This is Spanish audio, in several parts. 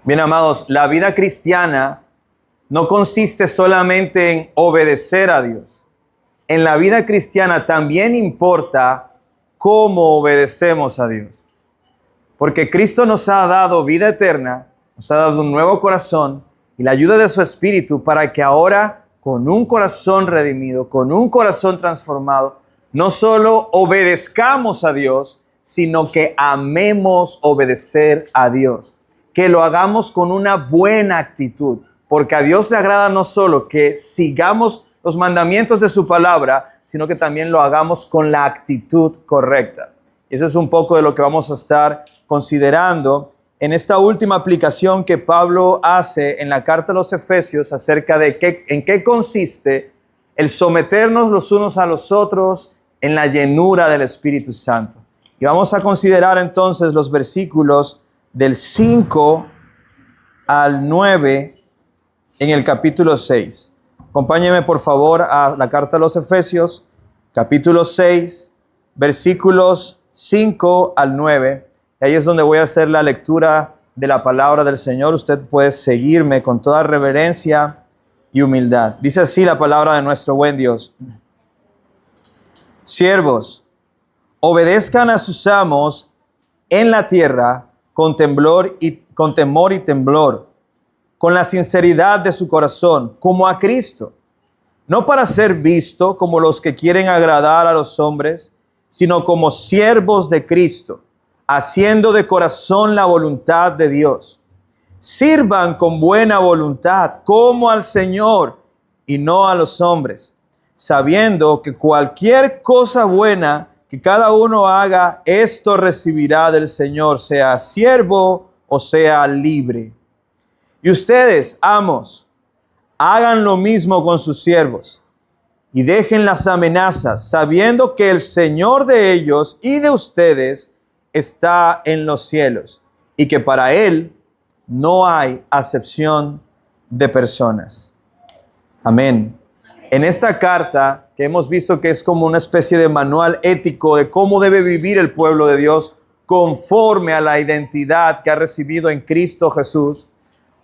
Bien, amados, la vida cristiana no consiste solamente en obedecer a Dios. En la vida cristiana también importa cómo obedecemos a Dios. Porque Cristo nos ha dado vida eterna, nos ha dado un nuevo corazón y la ayuda de su Espíritu para que ahora, con un corazón redimido, con un corazón transformado, no solo obedezcamos a Dios, sino que amemos obedecer a Dios. Que lo hagamos con una buena actitud, porque a Dios le agrada no solo que sigamos los mandamientos de su palabra, sino que también lo hagamos con la actitud correcta. Y eso es un poco de lo que vamos a estar considerando en esta última aplicación que Pablo hace en la carta a los Efesios acerca de en qué consiste el someternos los unos a los otros en la llenura del Espíritu Santo. Y vamos a considerar entonces los versículos del 5 al 9 en el capítulo 6. Acompáñenme por favor a la carta a los Efesios, capítulo 6, versículos 5 al 9. Ahí es donde voy a hacer la lectura de la palabra del Señor. Usted puede seguirme con toda reverencia y humildad. Dice así la palabra de nuestro buen Dios. Siervos, obedezcan a sus amos en la tierra con temor y temblor, con la sinceridad de su corazón, como a Cristo, no para ser visto como los que quieren agradar a los hombres, sino como siervos de Cristo, haciendo de corazón la voluntad de Dios. Sirvan con buena voluntad, como al Señor y no a los hombres, sabiendo que cualquier cosa buena que cada uno haga, esto recibirá del Señor, sea siervo o sea libre. Y ustedes, amos, hagan lo mismo con sus siervos y dejen las amenazas, sabiendo que el Señor de ellos y de ustedes está en los cielos y que para Él no hay acepción de personas. Amén. En esta carta, que hemos visto que es como una especie de manual ético de cómo debe vivir el pueblo de Dios conforme a la identidad que ha recibido en Cristo Jesús,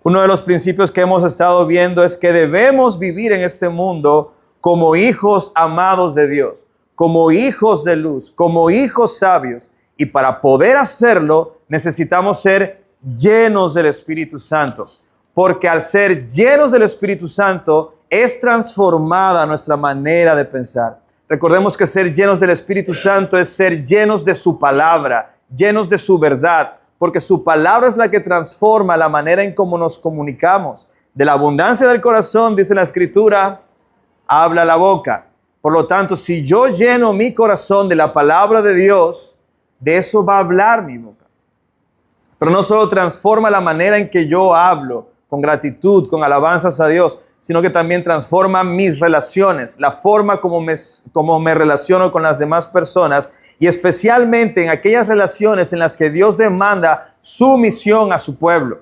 uno de los principios que hemos estado viendo es que debemos vivir en este mundo como hijos amados de Dios, como hijos de luz, como hijos sabios. Y para poder hacerlo, necesitamos ser llenos del Espíritu Santo. Porque al ser llenos del Espíritu Santo, es transformada nuestra manera de pensar. Recordemos que ser llenos del Espíritu Santo es ser llenos de su palabra, llenos de su verdad, porque su palabra es la que transforma la manera en cómo nos comunicamos. De la abundancia del corazón, dice la Escritura, habla la boca. Por lo tanto, si yo lleno mi corazón de la palabra de Dios, de eso va a hablar mi boca. Pero no solo transforma la manera en que yo hablo, con gratitud, con alabanzas a Dios, sino que también transforma mis relaciones, la forma como me relaciono con las demás personas y especialmente en aquellas relaciones en las que Dios demanda sumisión a su pueblo.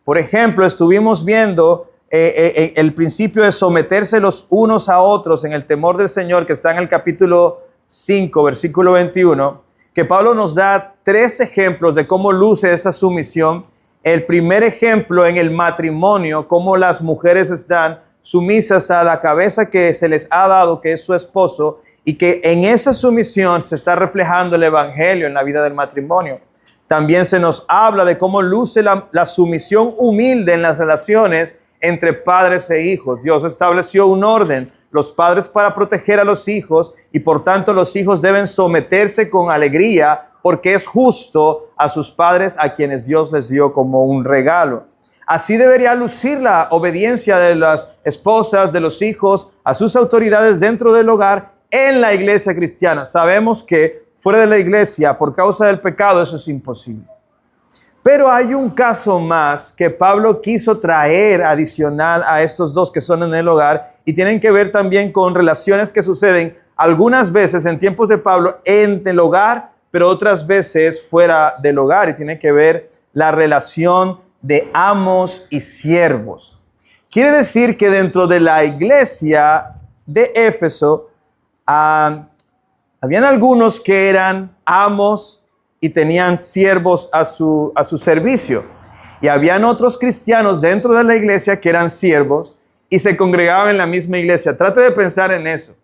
Por ejemplo, estuvimos viendo el principio de someterse los unos a otros en el temor del Señor, que está en el capítulo 5, versículo 21, que Pablo nos da 3 ejemplos de cómo luce esa sumisión. El primer ejemplo en el matrimonio, cómo las mujeres están sumisas a la cabeza que se les ha dado, que es su esposo, y que en esa sumisión se está reflejando el evangelio en la vida del matrimonio. También se nos habla de cómo luce la sumisión humilde en las relaciones entre padres e hijos. Dios estableció un orden, los padres para proteger a los hijos, y por tanto los hijos deben someterse con alegría porque es justo a sus padres a quienes Dios les dio como un regalo. Así debería lucir la obediencia de las esposas, de los hijos, a sus autoridades dentro del hogar en la iglesia cristiana. Sabemos que fuera de la iglesia, por causa del pecado, eso es imposible. Pero hay un caso más que Pablo quiso traer adicional a estos 2 que son en el hogar y tienen que ver también con relaciones que suceden algunas veces en tiempos de Pablo en el hogar, pero otras veces fuera del hogar, y tiene que ver la relación de amos y siervos. Quiere decir que dentro de la iglesia de Éfeso habían algunos que eran amos y tenían siervos a su servicio. Y habían otros cristianos dentro de la iglesia que eran siervos y se congregaban en la misma iglesia. Trate de pensar en eso.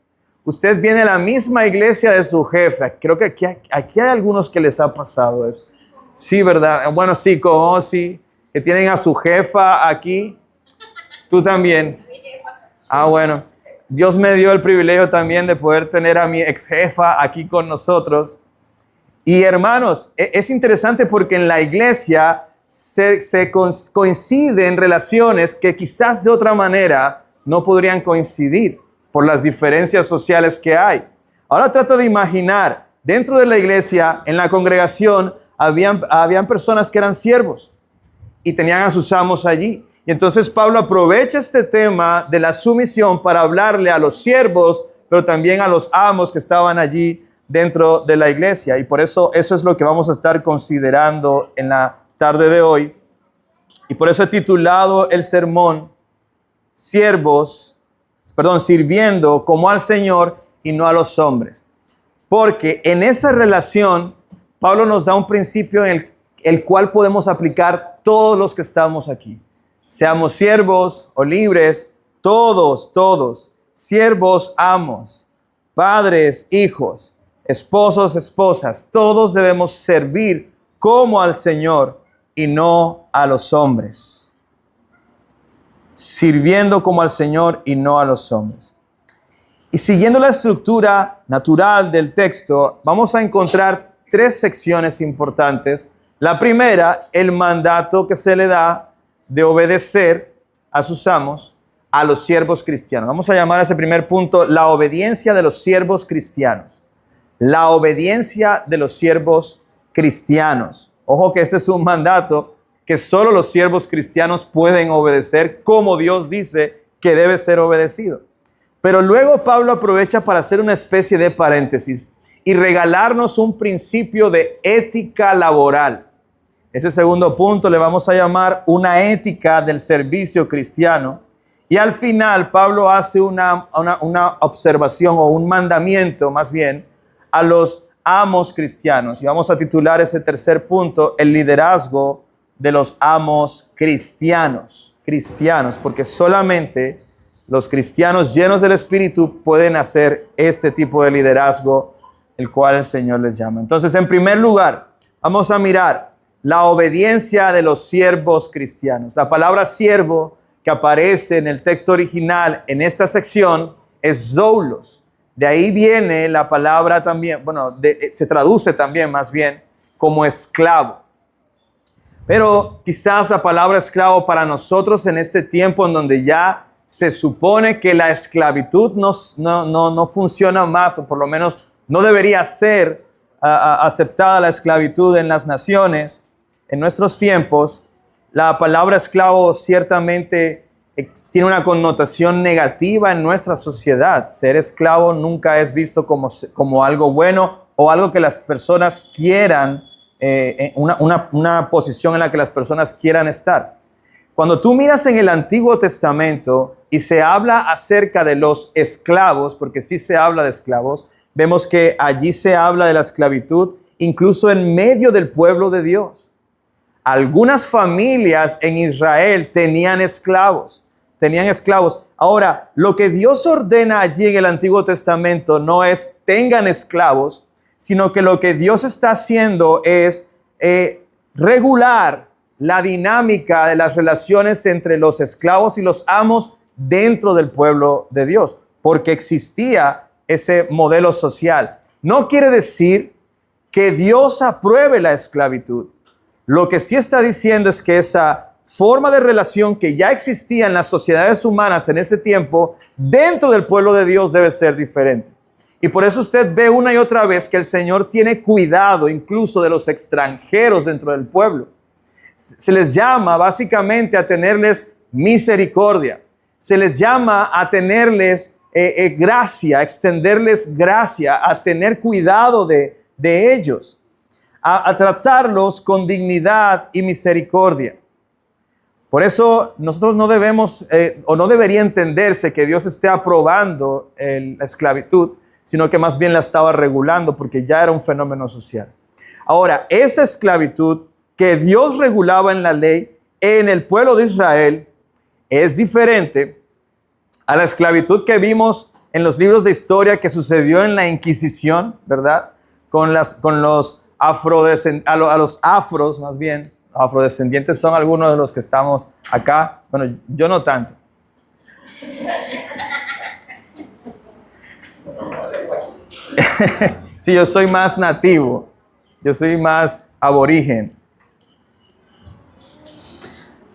Usted viene a la misma iglesia de su jefe. Creo que aquí hay algunos que les ha pasado eso. Sí, ¿verdad? Bueno, sí, como sí, que tienen a su jefa aquí. Tú también. Ah, bueno. Dios me dio el privilegio también de poder tener a mi ex jefa aquí con nosotros. Y hermanos, es interesante porque en la iglesia coinciden relaciones que quizás de otra manera no podrían coincidir por las diferencias sociales que hay. Ahora trato de imaginar, dentro de la iglesia, en la congregación, habían personas que eran siervos y tenían a sus amos allí. Y entonces Pablo aprovecha este tema de la sumisión para hablarle a los siervos, pero también a los amos que estaban allí dentro de la iglesia. Y por eso es lo que vamos a estar considerando en la tarde de hoy. Y por eso he titulado el sermón sirviendo como al Señor y no a los hombres. Porque en esa relación, Pablo nos da un principio en el cual podemos aplicar todos los que estamos aquí. Seamos siervos o libres, todos, siervos, amos, padres, hijos, esposos, esposas, todos debemos servir como al Señor y no a los hombres. Sirviendo como al Señor y no a los hombres. Y siguiendo la estructura natural del texto, vamos a encontrar 3 secciones importantes. La primera, el mandato que se le da de obedecer a sus amos, a los siervos cristianos. Vamos a llamar a ese primer punto la obediencia de los siervos cristianos. La obediencia de los siervos cristianos. Ojo que este es un mandato que solo los siervos cristianos pueden obedecer como Dios dice que debe ser obedecido. Pero luego Pablo aprovecha para hacer una especie de paréntesis y regalarnos un principio de ética laboral. Ese segundo punto le vamos a llamar una ética del servicio cristiano. Y al final Pablo hace una observación o un mandamiento más bien a los amos cristianos. Y vamos a titular ese tercer punto, el liderazgo de los amos cristianos. Cristianos, porque solamente los cristianos llenos del Espíritu pueden hacer este tipo de liderazgo, el cual el Señor les llama. Entonces, en primer lugar, vamos a mirar la obediencia de los siervos cristianos. La palabra siervo que aparece en el texto original en esta sección es doulos. De ahí viene la palabra también, se traduce también más bien como esclavo. Pero quizás la palabra esclavo para nosotros en este tiempo en donde ya se supone que la esclavitud no funciona más, o por lo menos no debería ser aceptada la esclavitud en las naciones. En nuestros tiempos, la palabra esclavo ciertamente tiene una connotación negativa en nuestra sociedad. Ser esclavo nunca es visto como algo bueno o algo que las personas quieran, una posición en la que las personas quieran estar. Cuando tú miras en el Antiguo Testamento y se habla acerca de los esclavos, porque sí se habla de esclavos, vemos que allí se habla de la esclavitud incluso en medio del pueblo de Dios. Algunas familias en Israel tenían esclavos. Ahora, lo que Dios ordena allí en el Antiguo Testamento no es tengan esclavos, sino que lo que Dios está haciendo es regular la dinámica de las relaciones entre los esclavos y los amos dentro del pueblo de Dios, porque existía ese modelo social. No quiere decir que Dios apruebe la esclavitud. Lo que sí está diciendo es que esa forma de relación que ya existía en las sociedades humanas en ese tiempo, dentro del pueblo de Dios debe ser diferente. Y por eso usted ve una y otra vez que el Señor tiene cuidado incluso de los extranjeros dentro del pueblo. Se les llama básicamente a tenerles misericordia. Se les llama a tenerles gracia, a extenderles gracia, a tener cuidado de ellos. A tratarlos con dignidad y misericordia. Por eso nosotros no debemos, o no debería entenderse que Dios esté aprobando la esclavitud, sino que más bien la estaba regulando porque ya era un fenómeno social. Ahora, esa esclavitud que Dios regulaba en la ley en el pueblo de Israel es diferente a la esclavitud que vimos en los libros de historia que sucedió en la Inquisición, ¿verdad? Con los afros, más bien. Afrodescendientes son algunos de los que estamos acá. Bueno, yo no tanto. Sí, yo soy más nativo. Yo soy más aborigen.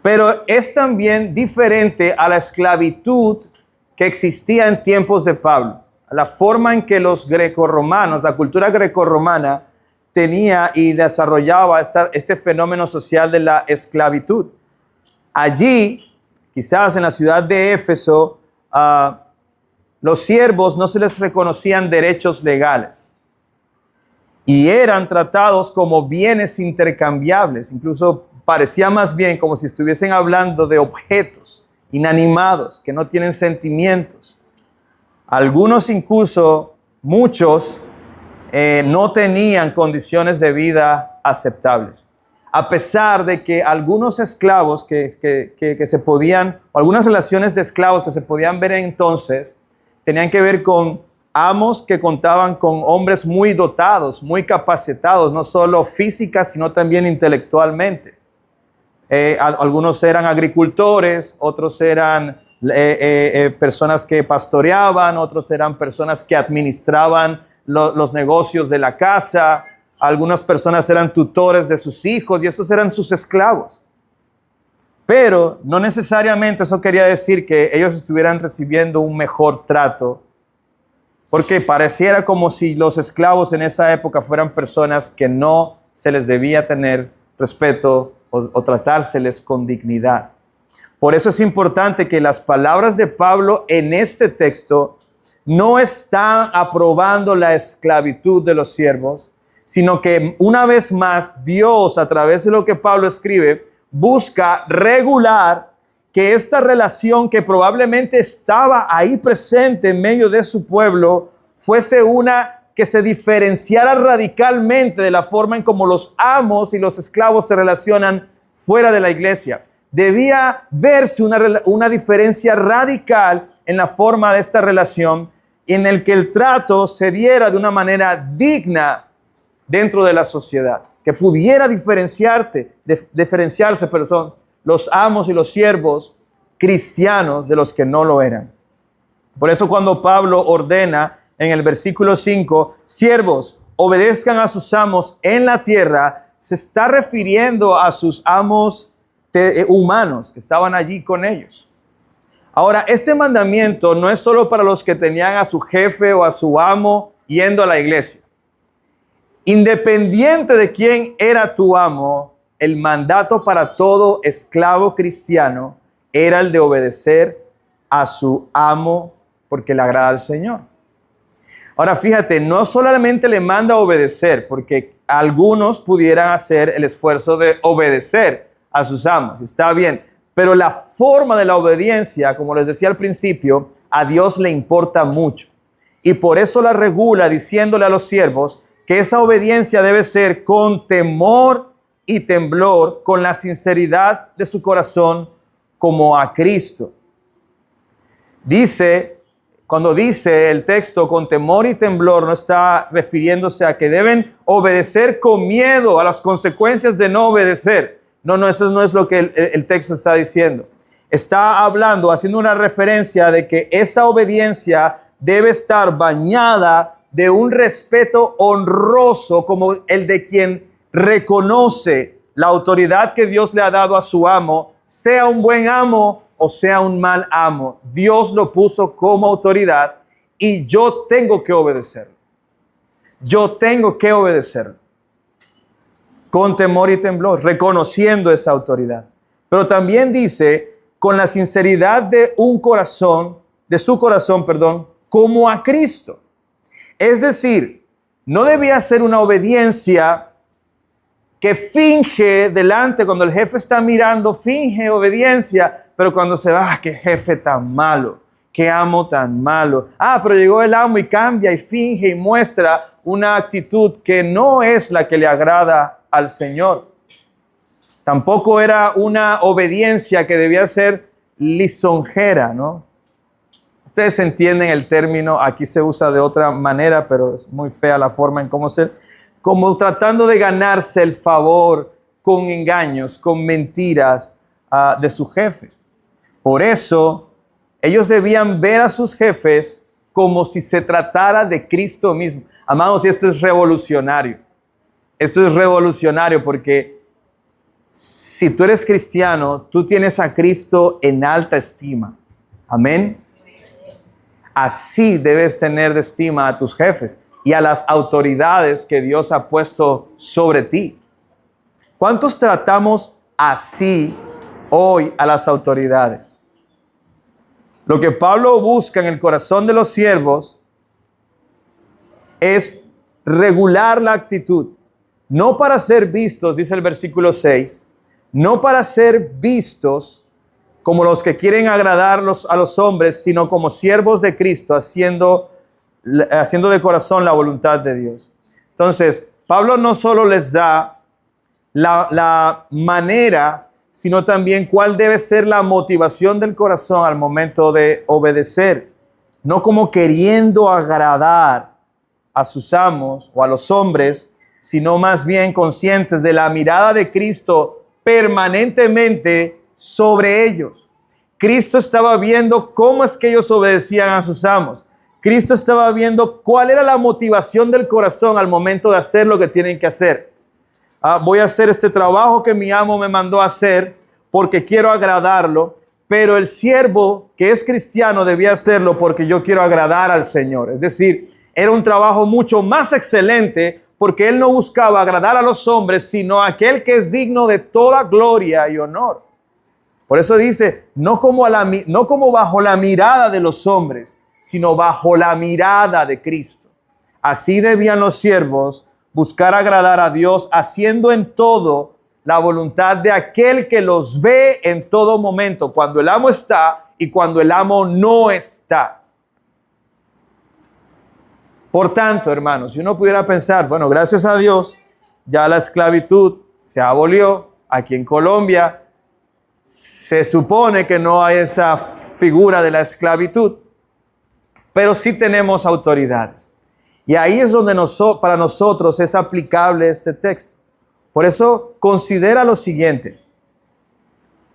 Pero es también diferente a la esclavitud que existía en tiempos de Pablo. La forma en que los grecorromanos, la cultura grecorromana, tenía y desarrollaba este fenómeno social de la esclavitud. Allí, quizás en la ciudad de Éfeso, los siervos no se les reconocían derechos legales y eran tratados como bienes intercambiables. Incluso parecía más bien como si estuviesen hablando de objetos inanimados que no tienen sentimientos. Algunos, incluso muchos, no tenían condiciones de vida aceptables. A pesar de que algunos esclavos que se podían, o algunas relaciones de esclavos que se podían ver entonces, tenían que ver con amos que contaban con hombres muy dotados, muy capacitados, no solo física, sino también intelectualmente. Algunos eran agricultores, otros eran personas que pastoreaban, otros eran personas que administraban los negocios de la casa, algunas personas eran tutores de sus hijos y estos eran sus esclavos. Pero no necesariamente eso quería decir que ellos estuvieran recibiendo un mejor trato, porque pareciera como si los esclavos en esa época fueran personas que no se les debía tener respeto o tratárseles con dignidad. Por eso es importante que las palabras de Pablo en este texto no están aprobando la esclavitud de los siervos, sino que una vez más Dios, a través de lo que Pablo escribe, busca regular que esta relación que probablemente estaba ahí presente en medio de su pueblo fuese una que se diferenciara radicalmente de la forma en cómo los amos y los esclavos se relacionan fuera de la iglesia. Debía verse una diferencia radical en la forma de esta relación, en el que el trato se diera de una manera digna dentro de la sociedad, que pudiera diferenciarse, los amos y los siervos cristianos de los que no lo eran. Por eso cuando Pablo ordena en el versículo 5, siervos, obedezcan a sus amos en la tierra, se está refiriendo a sus amos humanos que estaban allí con ellos. Ahora, este mandamiento no es solo para los que tenían a su jefe o a su amo yendo a la iglesia. Independiente de quién era tu amo, el mandato para todo esclavo cristiano era el de obedecer a su amo porque le agrada al Señor. Ahora, fíjate, no solamente le manda a obedecer, porque algunos pudieran hacer el esfuerzo de obedecer a sus amos. Está bien. Pero la forma de la obediencia, como les decía al principio, a Dios le importa mucho. Y por eso la regula diciéndole a los siervos que esa obediencia debe ser con temor y temblor, con la sinceridad de su corazón, como a Cristo. Cuando dice el texto con temor y temblor, no está refiriéndose a que deben obedecer con miedo a las consecuencias de no obedecer. No, eso no es lo que el texto está diciendo. Está hablando, haciendo una referencia de que esa obediencia debe estar bañada de un respeto honroso como el de quien reconoce la autoridad que Dios le ha dado a su amo, sea un buen amo o sea un mal amo. Dios lo puso como autoridad y yo tengo que obedecerlo. Yo tengo que obedecerlo. Con temor y temblor, reconociendo esa autoridad. Pero también dice, con la sinceridad de su corazón, como a Cristo. Es decir, no debía ser una obediencia que finge delante, cuando el jefe está mirando, finge obediencia, pero cuando se va, qué jefe tan malo, qué amo tan malo. Pero llegó el amo y cambia y finge y muestra una actitud que no es la que le agrada al Señor. Tampoco era una obediencia que debía ser lisonjera, ¿no? Ustedes entienden el término, aquí se usa de otra manera, pero es muy fea la forma en cómo ser, como tratando de ganarse el favor con engaños, con mentiras de su jefe. Por eso, ellos debían ver a sus jefes como si se tratara de Cristo mismo. Amados, esto es revolucionario. Esto es revolucionario porque si tú eres cristiano, tú tienes a Cristo en alta estima. Amén. Así debes tener de estima a tus jefes y a las autoridades que Dios ha puesto sobre ti. ¿Cuántos tratamos así hoy a las autoridades? Lo que Pablo busca en el corazón de los siervos es regular la actitud, no para ser vistos, dice el versículo 6, no para ser vistos como los que quieren agradar a los hombres, sino como siervos de Cristo, haciendo de corazón la voluntad de Dios. Entonces, Pablo no solo les da la manera, sino también cuál debe ser la motivación del corazón al momento de obedecer. No como queriendo agradar a sus amos o a los hombres, sino más bien conscientes de la mirada de Cristo permanentemente sobre ellos. Cristo estaba viendo cómo es que ellos obedecían a sus amos. Cristo estaba viendo cuál era la motivación del corazón al momento de hacer lo que tienen que hacer. Voy a hacer este trabajo que mi amo me mandó a hacer porque quiero agradarlo, pero el siervo que es cristiano debía hacerlo porque yo quiero agradar al Señor. Es decir, era un trabajo mucho más excelente porque él no buscaba agradar a los hombres, sino a aquel que es digno de toda gloria y honor. Por eso dice, no como bajo la mirada de los hombres, sino bajo la mirada de Cristo. Así debían los siervos buscar agradar a Dios, haciendo en todo la voluntad de aquel que los ve en todo momento, cuando el amo está y cuando el amo no está. Por tanto, hermanos, si uno pudiera pensar, bueno, gracias a Dios, ya la esclavitud se abolió aquí en Colombia. Se supone que no hay esa figura de la esclavitud, pero sí tenemos autoridades. Y ahí es donde para nosotros es aplicable este texto. Por eso considera lo siguiente.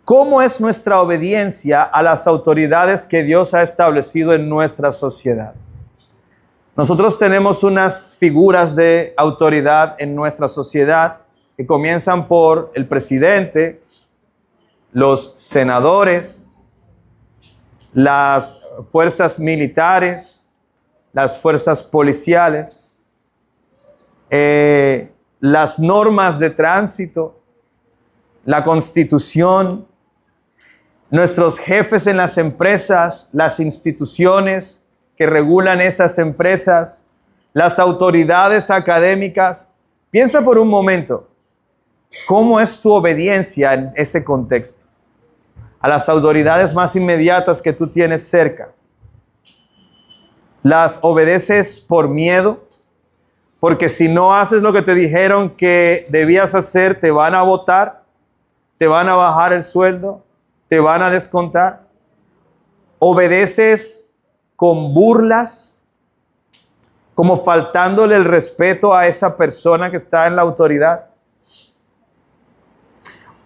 ¿Cómo es nuestra obediencia a las autoridades que Dios ha establecido en nuestra sociedad? Nosotros tenemos unas figuras de autoridad en nuestra sociedad que comienzan por el presidente, los senadores, las fuerzas militares, las fuerzas policiales, las normas de tránsito, la Constitución, nuestros jefes en las empresas, las instituciones que regulan esas empresas, las autoridades académicas. Piensa por un momento, ¿cómo es tu obediencia en ese contexto? A las autoridades más inmediatas que tú tienes cerca. ¿Las obedeces por miedo? Porque si no haces lo que te dijeron que debías hacer, te van a botar, te van a bajar el sueldo, te van a descontar. ¿Obedeces con burlas, como faltándole el respeto a esa persona que está en la autoridad?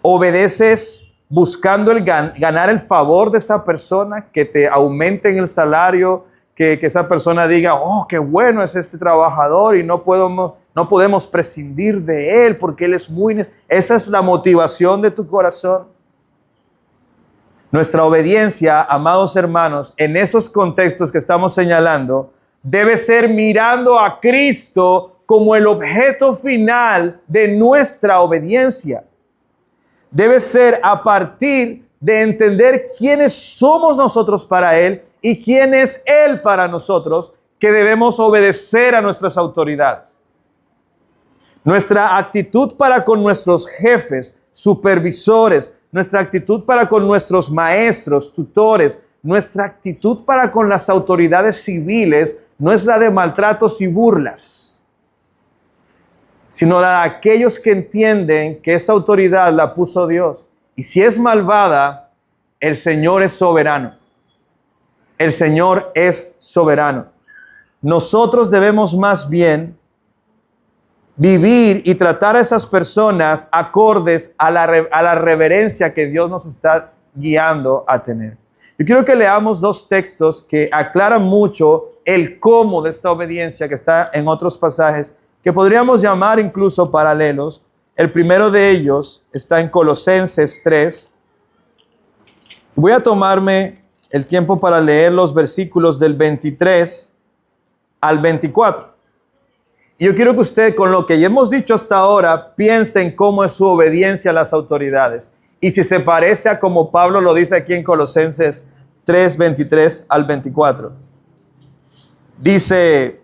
¿Obedeces buscando ganar el favor de esa persona, que te aumenten el salario, que esa persona diga, oh, qué bueno es este trabajador y no podemos prescindir de él porque él es muy... Esa es la motivación de tu corazón. Nuestra obediencia, amados hermanos, en esos contextos que estamos señalando, debe ser mirando a Cristo como el objeto final de nuestra obediencia. Debe ser a partir de entender quiénes somos nosotros para Él y quién es Él para nosotros, que debemos obedecer a nuestras autoridades. Nuestra actitud para con nuestros jefes, supervisores, nuestra actitud para con nuestros maestros, tutores, nuestra actitud para con las autoridades civiles no es la de maltratos y burlas. sino la de aquellos que entienden que esa autoridad la puso Dios. Y si es malvada, el Señor es soberano. El Señor es soberano. Nosotros debemos más bien vivir y tratar a esas personas acordes a la reverencia que Dios nos está guiando a tener. Yo quiero que leamos dos textos que aclaran mucho el cómo de esta obediencia que está en otros pasajes, que podríamos llamar incluso paralelos. El primero de ellos está en Colosenses 3. Voy a tomarme el tiempo para leer los versículos del 23 al 24. Y yo quiero que usted, con lo que ya hemos dicho hasta ahora, piense en cómo es su obediencia a las autoridades. Y si se parece a como Pablo lo dice aquí en Colosenses 3, 23 al 24. Dice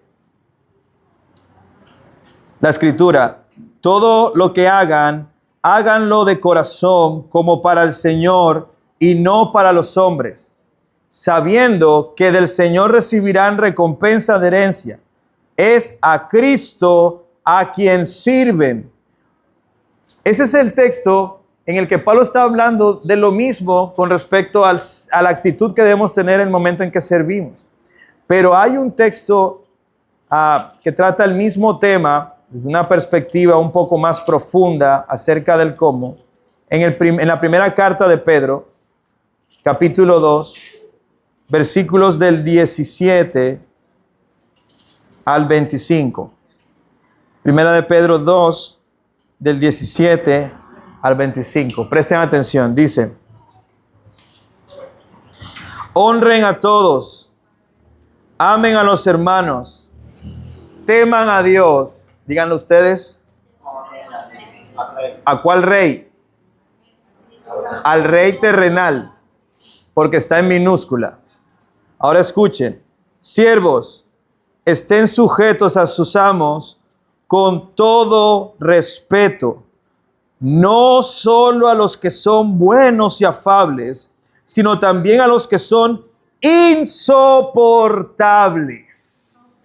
la Escritura: todo lo que hagan, háganlo de corazón como para el Señor y no para los hombres, sabiendo que del Señor recibirán recompensa de herencia. Es a Cristo a quien sirven. Ese es el texto en el que Pablo está hablando de lo mismo con respecto a la actitud que debemos tener en el momento en que servimos. Pero hay un texto que trata el mismo tema desde una perspectiva un poco más profunda acerca del cómo. En la primera carta de Pedro, capítulo 2, versículos del 17 al 25. Primera de Pedro 2, del 17 al 25. Presten atención. Dice: honren a todos, amen a los hermanos, teman a Dios. Díganlo ustedes. ¿A cuál rey? Al rey terrenal, porque está en minúscula. Ahora escuchen: siervos, estén sujetos a sus amos con todo respeto, no solo a los que son buenos y afables, sino también a los que son insoportables.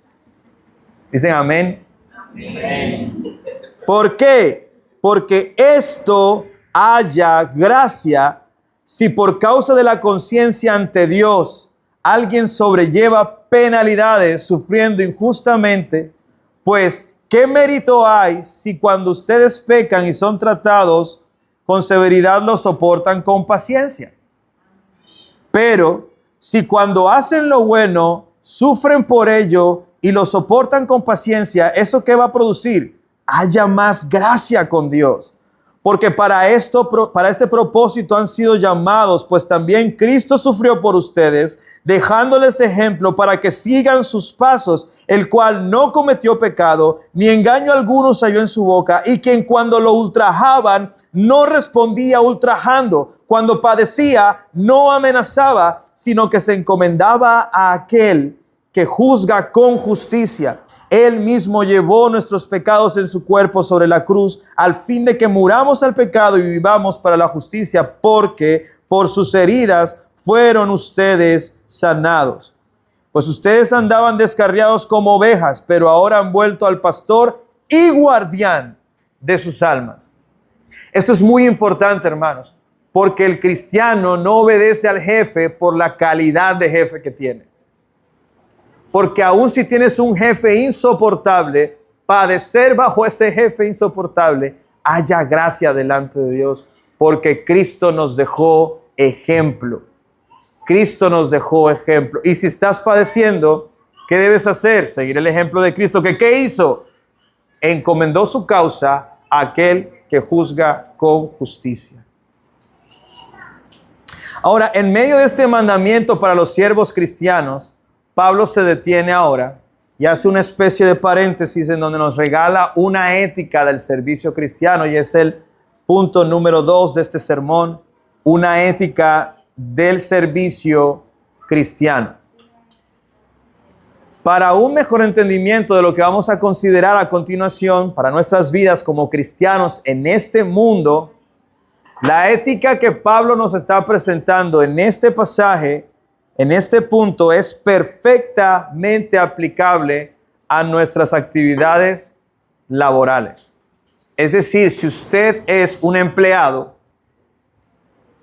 ¿Dicen amén? Amén. ¿Por qué? Porque esto haya gracia si por causa de la conciencia ante Dios alguien sobrelleva penalidades sufriendo injustamente. Pues, ¿qué mérito hay si cuando ustedes pecan y son tratados con severidad lo soportan con paciencia? Pero, si cuando hacen lo bueno sufren por ello y lo soportan con paciencia, ¿eso qué va a producir? Haya más gracia con Dios. Porque para este propósito han sido llamados, pues también Cristo sufrió por ustedes, dejándoles ejemplo para que sigan sus pasos, el cual no cometió pecado, ni engaño alguno salió en su boca, y quien cuando lo ultrajaban, no respondía ultrajando, cuando padecía, no amenazaba, sino que se encomendaba a aquel que juzga con justicia. Él mismo llevó nuestros pecados en su cuerpo sobre la cruz, al fin de que muramos al pecado y vivamos para la justicia, porque por sus heridas fueron ustedes sanados. Pues ustedes andaban descarriados como ovejas, pero ahora han vuelto al pastor y guardián de sus almas. Esto es muy importante, hermanos, porque el cristiano no obedece al jefe por la calidad de jefe que tiene. Porque aun si tienes un jefe insoportable, padecer bajo ese jefe insoportable, haya gracia delante de Dios, porque Cristo nos dejó ejemplo. Cristo nos dejó ejemplo. Y si estás padeciendo, ¿qué debes hacer? Seguir el ejemplo de Cristo. ¿Qué hizo? Encomendó su causa a aquel que juzga con justicia. Ahora, en medio de este mandamiento para los siervos cristianos, Pablo se detiene ahora y hace una especie de paréntesis en donde nos regala una ética del servicio cristiano, y es el punto número 2 de este sermón: una ética del servicio cristiano. Para un mejor entendimiento de lo que vamos a considerar a continuación para nuestras vidas como cristianos en este mundo, la ética que Pablo nos está presentando en este pasaje, en este punto, es perfectamente aplicable a nuestras actividades laborales. Es decir, si usted es un empleado,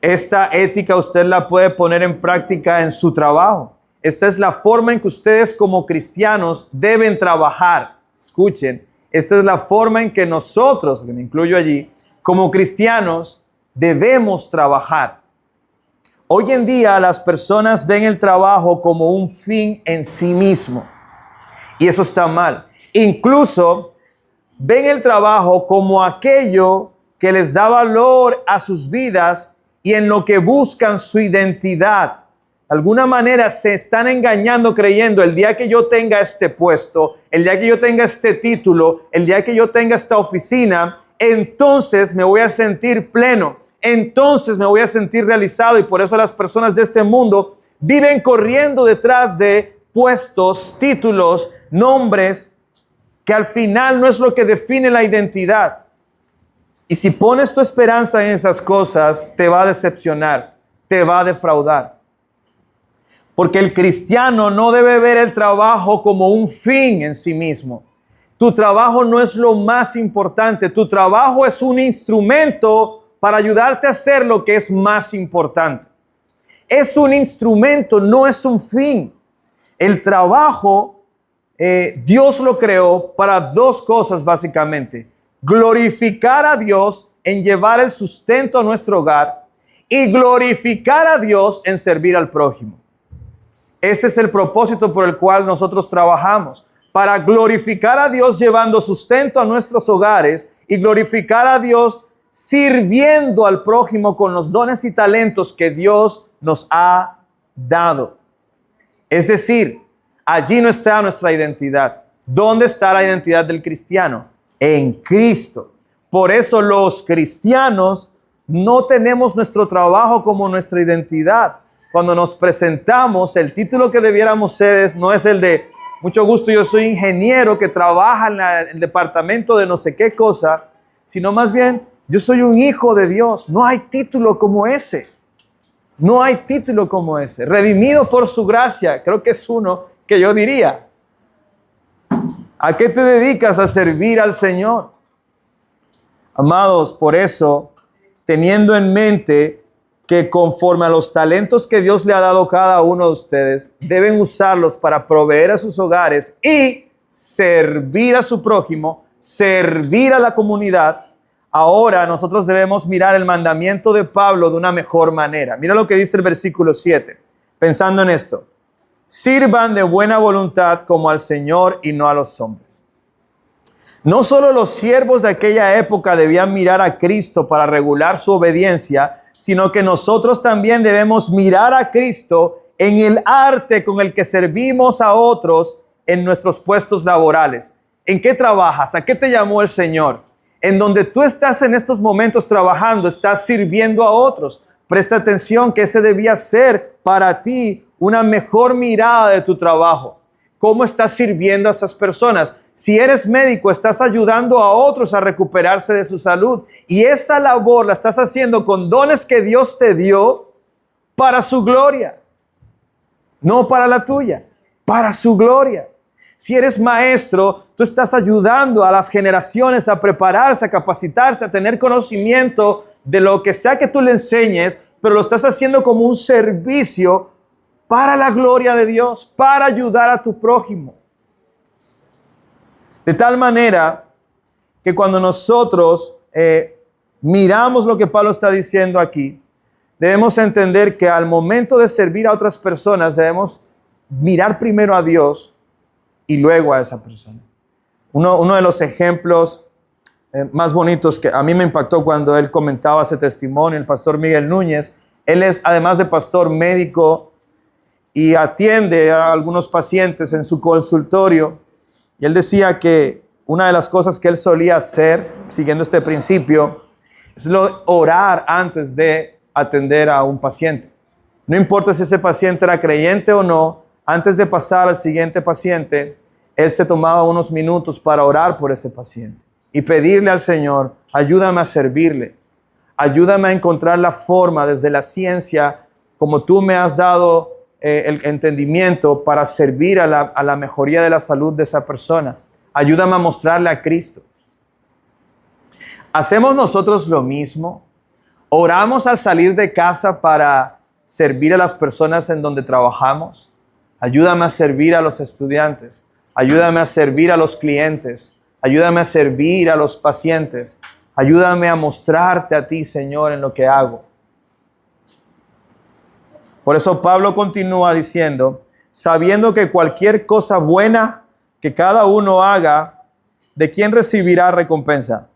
esta ética usted la puede poner en práctica en su trabajo. Esta es la forma en que ustedes como cristianos deben trabajar. Escuchen, esta es la forma en que nosotros, me incluyo allí, como cristianos debemos trabajar. Hoy en día las personas ven el trabajo como un fin en sí mismo y eso está mal. Incluso ven el trabajo como aquello que les da valor a sus vidas y en lo que buscan su identidad. De alguna manera se están engañando creyendo el día que yo tenga este puesto, el día que yo tenga este título, el día que yo tenga esta oficina, entonces me voy a sentir pleno, entonces me voy a sentir realizado. Y por eso las personas de este mundo viven corriendo detrás de puestos, títulos, nombres, que al final no es lo que define la identidad. Y si pones tu esperanza en esas cosas, te va a decepcionar, te va a defraudar. Porque el cristiano no debe ver el trabajo como un fin en sí mismo. Tu trabajo no es lo más importante. Tu trabajo es un instrumento para ayudarte a hacer lo que es más importante. Es un instrumento, no es un fin. El trabajo, Dios lo creó para dos cosas básicamente. Glorificar a Dios en llevar el sustento a nuestro hogar y glorificar a Dios en servir al prójimo. Ese es el propósito por el cual nosotros trabajamos, para glorificar a Dios llevando sustento a nuestros hogares y glorificar a Dios sirviendo al prójimo con los dones y talentos que Dios nos ha dado. Es decir, allí no está nuestra identidad. ¿Dónde está la identidad del cristiano? En Cristo. Por eso los cristianos no tenemos nuestro trabajo como nuestra identidad. Cuando nos presentamos, el título que debiéramos ser no es el de mucho gusto, yo soy ingeniero que trabaja en el departamento de no sé qué cosa, sino más bien, yo soy un hijo de Dios. No hay título como ese. No hay título como ese. Redimido por su gracia, creo que es uno que yo diría. ¿A qué te dedicas? A servir al Señor. Amados, por eso, teniendo en mente que conforme a los talentos que Dios le ha dado a cada uno de ustedes, deben usarlos para proveer a sus hogares y servir a su prójimo, servir a la comunidad. Ahora nosotros debemos mirar el mandamiento de Pablo de una mejor manera. Mira lo que dice el versículo 7, pensando en esto. Sirvan de buena voluntad como al Señor y no a los hombres. No solo los siervos de aquella época debían mirar a Cristo para regular su obediencia, sino que nosotros también debemos mirar a Cristo en el arte con el que servimos a otros en nuestros puestos laborales. ¿En qué trabajas? ¿A qué te llamó el Señor? En donde tú estás en estos momentos trabajando, estás sirviendo a otros. Presta atención que ese debía ser para ti una mejor mirada de tu trabajo. ¿Cómo estás sirviendo a esas personas? Si eres médico, estás ayudando a otros a recuperarse de su salud. Y esa labor la estás haciendo con dones que Dios te dio para su gloria. No para la tuya, para su gloria. Si eres maestro, tú estás ayudando a las generaciones a prepararse, a capacitarse, a tener conocimiento de lo que sea que tú le enseñes, pero lo estás haciendo como un servicio para la gloria de Dios, para ayudar a tu prójimo. De tal manera que cuando nosotros miramos lo que Pablo está diciendo aquí, debemos entender que al momento de servir a otras personas debemos mirar primero a Dios y luego a esa persona. Uno de los ejemplos más bonitos que a mí me impactó cuando él comentaba ese testimonio, el pastor Miguel Núñez, él es además de pastor médico y atiende a algunos pacientes en su consultorio. Y él decía que una de las cosas que él solía hacer, siguiendo este principio, es orar antes de atender a un paciente. No importa si ese paciente era creyente o no, antes de pasar al siguiente paciente, él se tomaba unos minutos para orar por ese paciente y pedirle al Señor, ayúdame a servirle, ayúdame a encontrar la forma desde la ciencia, como tú me has dado el entendimiento para servir a la mejoría de la salud de esa persona. Ayúdame a mostrarle a Cristo. ¿Hacemos nosotros lo mismo? ¿Oramos al salir de casa para servir a las personas en donde trabajamos? Ayúdame a servir a los estudiantes. Ayúdame a servir a los clientes. Ayúdame a servir a los pacientes. Ayúdame a mostrarte a ti, Señor, en lo que hago. Por eso Pablo continúa diciendo, sabiendo que cualquier cosa buena que cada uno haga, ¿de quién recibirá recompensa?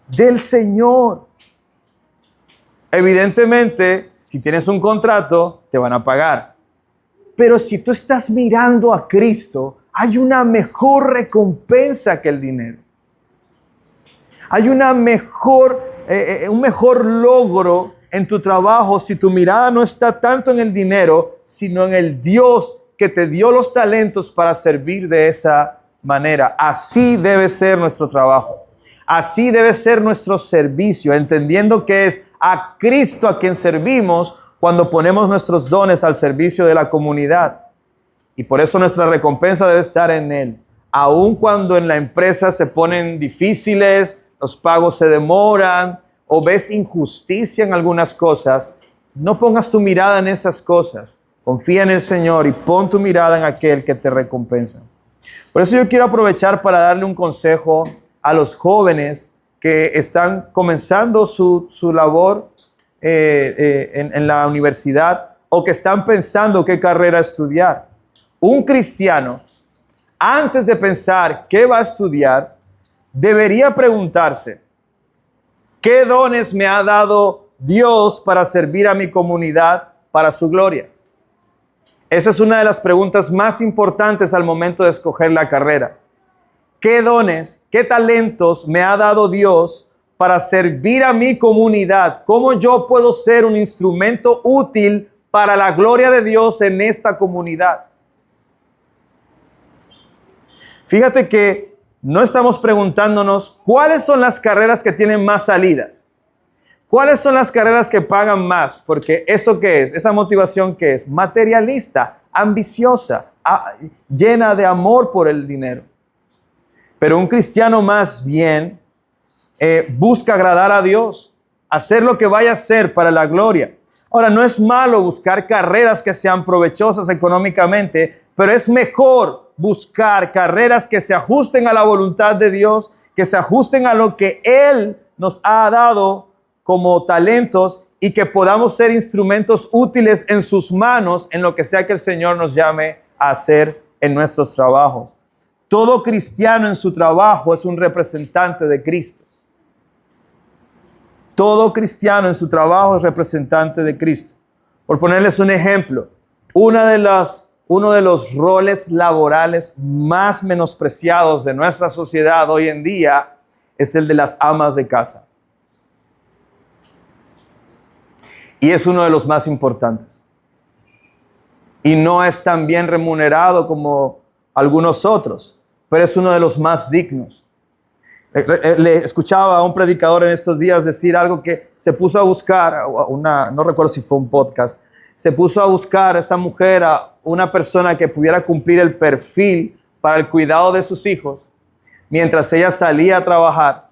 Del Señor. Evidentemente, si tienes un contrato, te van a pagar. Pero si tú estás mirando a Cristo, hay una mejor recompensa que el dinero. Hay un mejor logro en tu trabajo si tu mirada no está tanto en el dinero, sino en el Dios que te dio los talentos para servir de esa manera. Así debe ser nuestro trabajo. Así debe ser nuestro servicio, entendiendo que es a Cristo a quien servimos cuando ponemos nuestros dones al servicio de la comunidad. Y por eso nuestra recompensa debe estar en Él. Aun cuando en la empresa se ponen difíciles, los pagos se demoran o ves injusticia en algunas cosas, no pongas tu mirada en esas cosas. Confía en el Señor y pon tu mirada en aquel que te recompensa. Por eso yo quiero aprovechar para darle un consejo a los jóvenes que están comenzando su labor en la universidad o que están pensando qué carrera estudiar. Un cristiano, antes de pensar qué va a estudiar, debería preguntarse, ¿qué dones me ha dado Dios para servir a mi comunidad para su gloria? Esa es una de las preguntas más importantes al momento de escoger la carrera. ¿Qué dones, qué talentos me ha dado Dios para servir a mi comunidad? ¿Cómo yo puedo ser un instrumento útil para la gloria de Dios en esta comunidad? Fíjate que no estamos preguntándonos cuáles son las carreras que tienen más salidas. ¿Cuáles son las carreras que pagan más? Porque eso que es, esa motivación que es materialista, ambiciosa, llena de amor por el dinero. Pero un cristiano más bien busca agradar a Dios, hacer lo que vaya a hacer para la gloria. Ahora, no es malo buscar carreras que sean provechosas económicamente, pero es mejor buscar carreras que se ajusten a la voluntad de Dios, que se ajusten a lo que Él nos ha dado como talentos y que podamos ser instrumentos útiles en sus manos en lo que sea que el Señor nos llame a hacer en nuestros trabajos. Todo cristiano en su trabajo es un representante de Cristo. Todo cristiano en su trabajo es representante de Cristo. Por ponerles un ejemplo, uno de los roles laborales más menospreciados de nuestra sociedad hoy en día es el de las amas de casa. Y es uno de los más importantes. Y no es tan bien remunerado como algunos otros, pero es uno de los más dignos. Le escuchaba a un predicador en estos días decir algo que se puso a buscar, no recuerdo si fue un podcast, se puso a buscar a esta mujer, a una persona que pudiera cumplir el perfil para el cuidado de sus hijos, mientras ella salía a trabajar.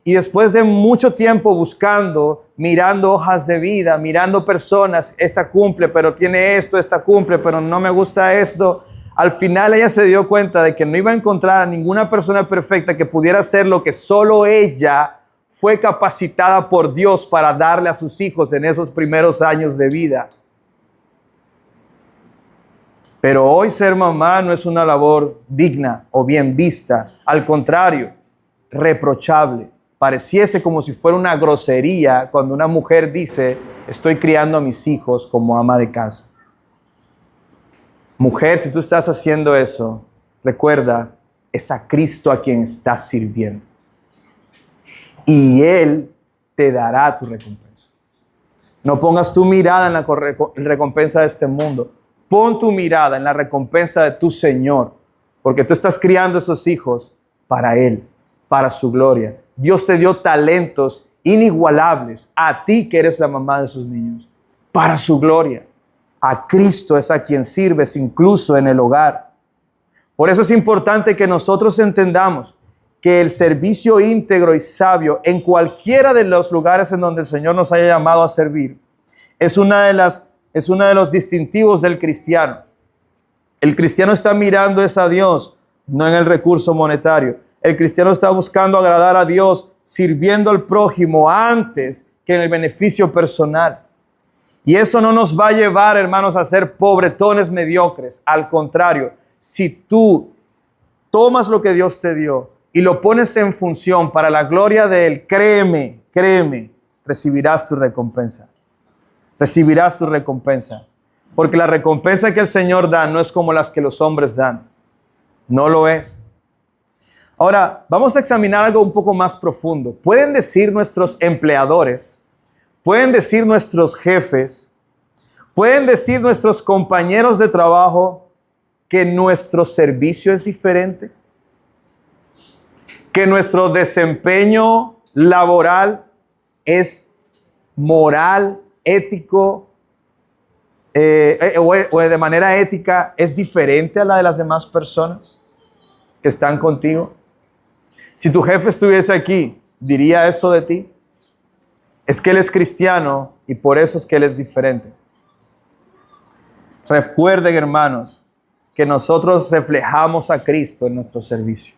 Y después de mucho tiempo buscando, mirando hojas de vida, mirando personas, esta cumple, pero tiene esto, esta cumple, pero no me gusta esto. Al final ella se dio cuenta de que no iba a encontrar a ninguna persona perfecta que pudiera hacer lo que solo ella fue capacitada por Dios para darle a sus hijos en esos primeros años de vida. Pero hoy ser mamá no es una labor digna o bien vista. Al contrario, reprochable. Pareciese como si fuera una grosería cuando una mujer dice, estoy criando a mis hijos como ama de casa. Mujer, si tú estás haciendo eso, recuerda, es a Cristo a quien estás sirviendo. Y Él te dará tu recompensa. No pongas tu mirada en la recompensa de este mundo. Pon tu mirada en la recompensa de tu Señor, porque tú estás criando esos hijos para Él, para su gloria. Dios te dio talentos inigualables a ti que eres la mamá de sus niños, para su gloria. A Cristo es a quien sirves incluso en el hogar. Por eso es importante que nosotros entendamos que el servicio íntegro y sabio en cualquiera de los lugares en donde el Señor nos haya llamado a servir es uno de los distintivos del cristiano. El cristiano está mirando es a Dios, no en el recurso monetario. El cristiano está buscando agradar a Dios, sirviendo al prójimo antes que en el beneficio personal. Y eso no nos va a llevar, hermanos, a ser pobretones mediocres. Al contrario, si tú tomas lo que Dios te dio y lo pones en función para la gloria de Él, créeme, recibirás tu recompensa. Recibirás tu recompensa. Porque la recompensa que el Señor da no es como las que los hombres dan. No lo es. Ahora, vamos a examinar algo un poco más profundo. Pueden decir nuestros empleadores, pueden decir nuestros jefes, pueden decir nuestros compañeros de trabajo que nuestro servicio es diferente, que nuestro desempeño laboral es moral, ético, o de manera ética es diferente a la de las demás personas que están contigo. Si tu jefe estuviese aquí, ¿diría eso de ti? Es que él es cristiano y por eso es que él es diferente. Recuerden, hermanos, que nosotros reflejamos a Cristo en nuestro servicio.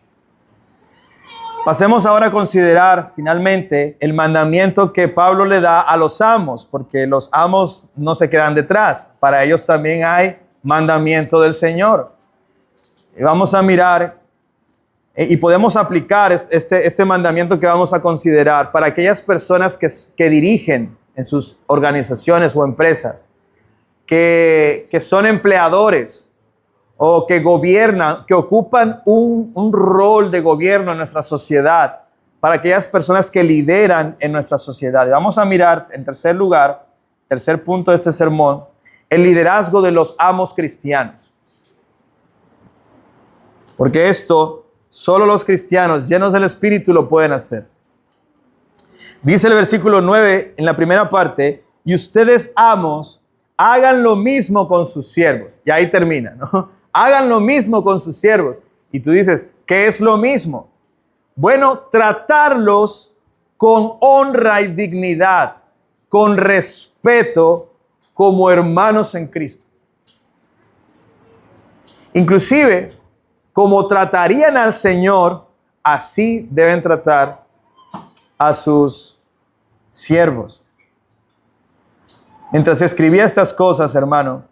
Pasemos ahora a considerar finalmente el mandamiento que Pablo le da a los amos, porque los amos no se quedan detrás. Para ellos también hay mandamiento del Señor. Y vamos a mirar y podemos aplicar este mandamiento que vamos a considerar para aquellas personas que dirigen en sus organizaciones o empresas, que son empleadores o que gobiernan, que ocupan un rol de gobierno en nuestra sociedad, para aquellas personas que lideran en nuestra sociedad. Y vamos a mirar, en tercer lugar, tercer punto de este sermón, el liderazgo de los amos cristianos. Porque esto solo los cristianos llenos del Espíritu lo pueden hacer. Dice el versículo 9 en la primera parte, y ustedes amos, hagan lo mismo con sus siervos. Y ahí termina, ¿no? Hagan lo mismo con sus siervos. Y tú dices, ¿qué es lo mismo? Bueno, tratarlos con honra y dignidad, con respeto, como hermanos en Cristo. Inclusive, como tratarían al Señor, así deben tratar a sus siervos. Mientras escribía estas cosas, hermano,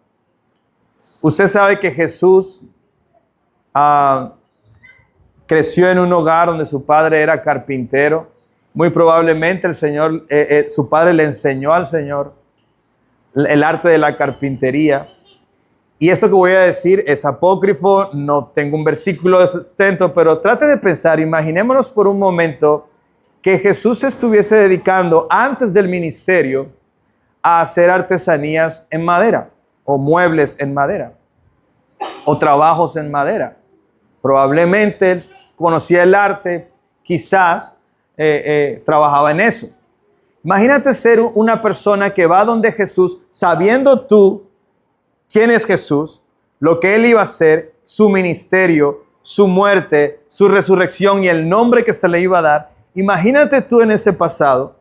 usted sabe que Jesús creció en un hogar donde su padre era carpintero. Muy probablemente el Señor, su padre le enseñó al Señor el arte de la carpintería. Y esto que voy a decir es apócrifo, no tengo un versículo de sustento, pero trate de pensar, imaginémonos por un momento que Jesús se estuviese dedicando antes del ministerio a hacer artesanías en madera, o muebles en madera, o trabajos en madera. Probablemente conocía el arte, quizás trabajaba en eso. Imagínate ser una persona que va donde Jesús, sabiendo tú quién es Jesús, lo que Él iba a hacer, su ministerio, su muerte, su resurrección y el nombre que se le iba a dar. Imagínate tú en ese pasado,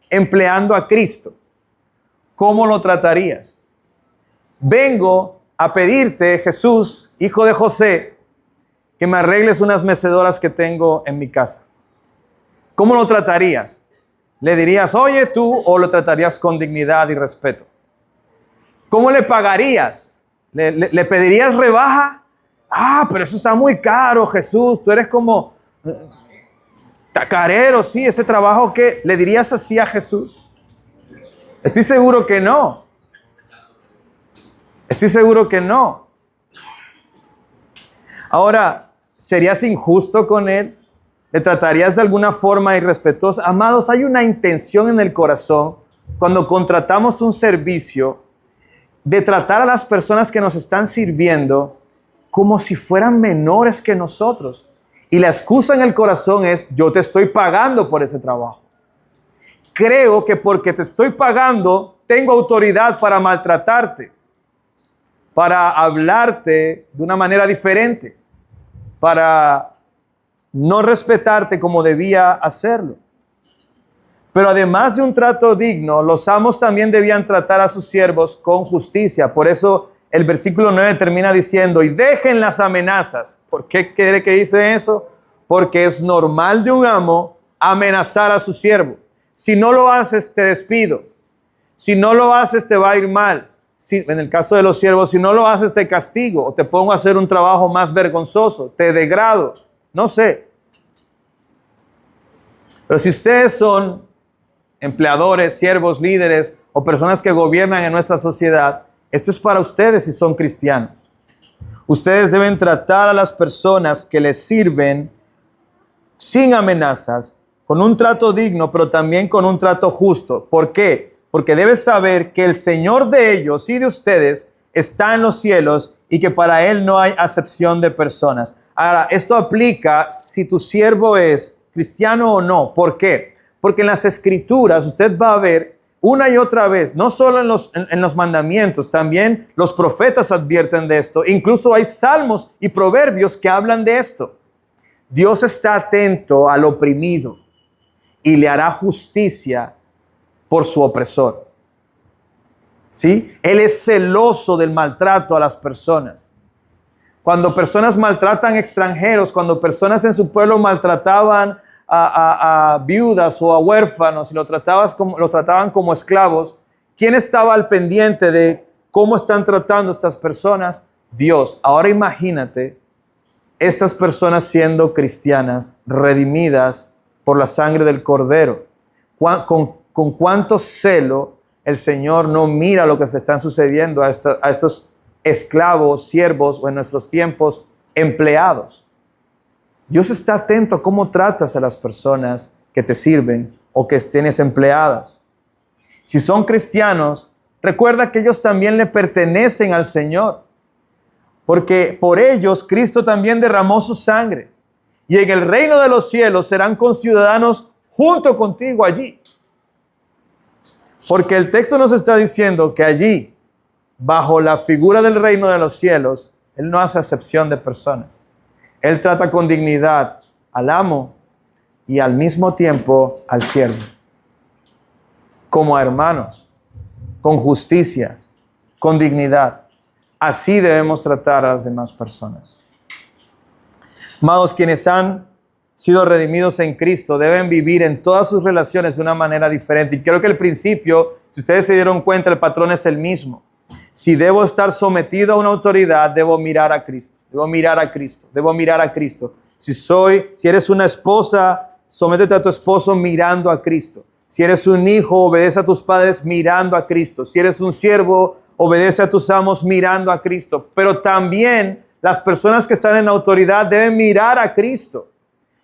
empleando a Cristo. ¿Cómo lo tratarías? Vengo a pedirte, Jesús, hijo de José, que me arregles unas mecedoras que tengo en mi casa. ¿Cómo lo tratarías? ¿Le dirías, oye tú, o lo tratarías con dignidad y respeto? ¿Cómo le pagarías? ¿Le pedirías rebaja? Ah, pero eso está muy caro, Jesús. Tú eres como tacarero, sí, ese trabajo que le dirías así a Jesús. Estoy seguro que no. Estoy seguro que no. Ahora, ¿serías injusto con Él? ¿Le tratarías de alguna forma irrespetuosa? Amados, hay una intención en el corazón cuando contratamos un servicio de tratar a las personas que nos están sirviendo como si fueran menores que nosotros. Y la excusa en el corazón es, yo te estoy pagando por ese trabajo. Creo que porque te estoy pagando, tengo autoridad para maltratarte, para hablarte de una manera diferente, para no respetarte como debía hacerlo. Pero además de un trato digno, los amos también debían tratar a sus siervos con justicia. Por eso el versículo 9 termina diciendo, y dejen las amenazas. ¿Por qué quiere que dice eso? Porque es normal de un amo amenazar a su siervo. Si no lo haces, te despido. Si no lo haces, te va a ir mal. Si, en el caso de los siervos, si no lo haces, te castigo o te pongo a hacer un trabajo más vergonzoso, te degrado, no sé. Pero si ustedes son empleadores, siervos, líderes o personas que gobiernan en nuestra sociedad, esto es para ustedes si son cristianos. Ustedes deben tratar a las personas que les sirven sin amenazas, con un trato digno, pero también con un trato justo. ¿Por qué? Porque debes saber que el Señor de ellos y de ustedes está en los cielos y que para Él no hay acepción de personas. Ahora, esto aplica si tu siervo es cristiano o no. ¿Por qué? Porque en las Escrituras usted va a ver una y otra vez, no solo en los mandamientos, también los profetas advierten de esto. Incluso hay salmos y proverbios que hablan de esto. Dios está atento al oprimido y le hará justicia por su opresor. ¿Sí? Él es celoso del maltrato a las personas. Cuando personas maltratan extranjeros, cuando personas en su pueblo maltrataban a viudas o a huérfanos y lo trataban como esclavos, ¿quién estaba al pendiente de cómo están tratando estas personas? Dios. Ahora imagínate estas personas siendo cristianas, redimidas por la sangre del Cordero. Con cuánto celo el Señor no mira lo que se le están sucediendo a estos esclavos, siervos o en nuestros tiempos empleados. Dios está atento a cómo tratas a las personas que te sirven o que tienes empleadas. Si son cristianos, recuerda que ellos también le pertenecen al Señor, porque por ellos Cristo también derramó su sangre. Y en el reino de los cielos serán conciudadanos junto contigo allí. Porque el texto nos está diciendo que allí, bajo la figura del reino de los cielos, Él no hace acepción de personas. Él trata con dignidad al amo y al mismo tiempo al siervo, como a hermanos, con justicia, con dignidad. Así debemos tratar a las demás personas. Amados, quienes han sido redimidos en Cristo deben vivir en todas sus relaciones de una manera diferente. Y creo que el principio, si ustedes se dieron cuenta, el patrón es el mismo. Si debo estar sometido a una autoridad, debo mirar a Cristo. Debo mirar a Cristo. Debo mirar a Cristo. Si eres una esposa, sométete a tu esposo mirando a Cristo. Si eres un hijo, obedece a tus padres mirando a Cristo. Si eres un siervo, obedece a tus amos mirando a Cristo. Pero también las personas que están en autoridad deben mirar a Cristo.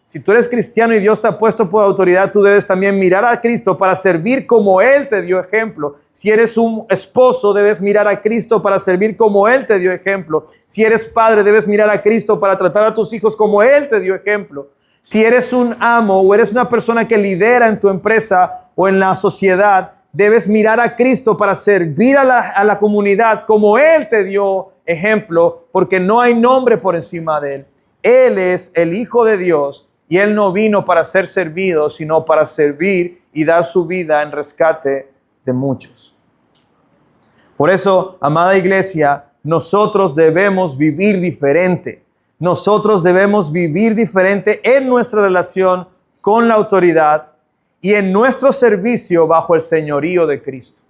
Si tú eres cristiano y Dios te ha puesto por autoridad, tú debes también mirar a Cristo para servir como Él te dio ejemplo. Si eres un esposo, debes mirar a Cristo para servir como Él te dio ejemplo. Si eres padre, debes mirar a Cristo para tratar a tus hijos como Él te dio ejemplo. Si eres un amo o eres una persona que lidera en tu empresa o en la sociedad, debes mirar a Cristo para servir a la comunidad como Él te dio ejemplo, porque no hay nombre por encima de Él. Él es el Hijo de Dios. Y Él no vino para ser servido, sino para servir y dar su vida en rescate de muchos. Por eso, amada iglesia, nosotros debemos vivir diferente. Nosotros debemos vivir diferente en nuestra relación con la autoridad y en nuestro servicio bajo el señorío de Cristo.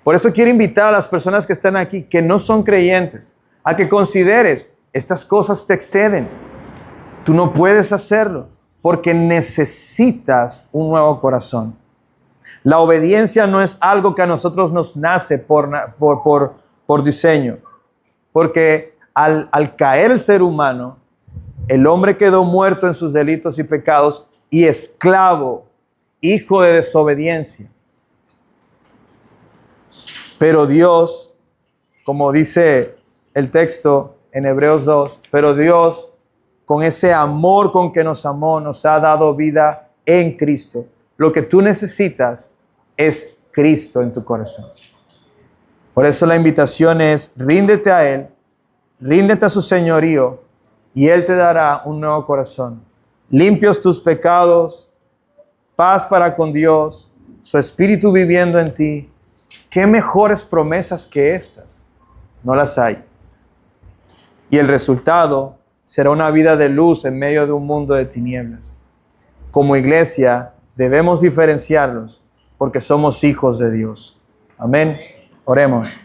Por eso quiero invitar a las personas que están aquí, que no son creyentes, a que consideres, estas cosas te exceden. Tú no puedes hacerlo porque necesitas un nuevo corazón. La obediencia no es algo que a nosotros nos nace por diseño. Porque al caer el ser humano, el hombre quedó muerto en sus delitos y pecados y esclavo, hijo de desobediencia. Pero Dios, como dice el texto en Hebreos 2, pero Dios, con ese amor con que nos amó, nos ha dado vida en Cristo. Lo que tú necesitas es Cristo en tu corazón. Por eso la invitación es, ríndete a Él, ríndete a su señorío y Él te dará un nuevo corazón. Limpios tus pecados, paz para con Dios, su Espíritu viviendo en ti. ¿Qué mejores promesas que estas? No las hay. Y el resultado será una vida de luz en medio de un mundo de tinieblas. Como iglesia debemos diferenciarnos porque somos hijos de Dios. Amén. Oremos.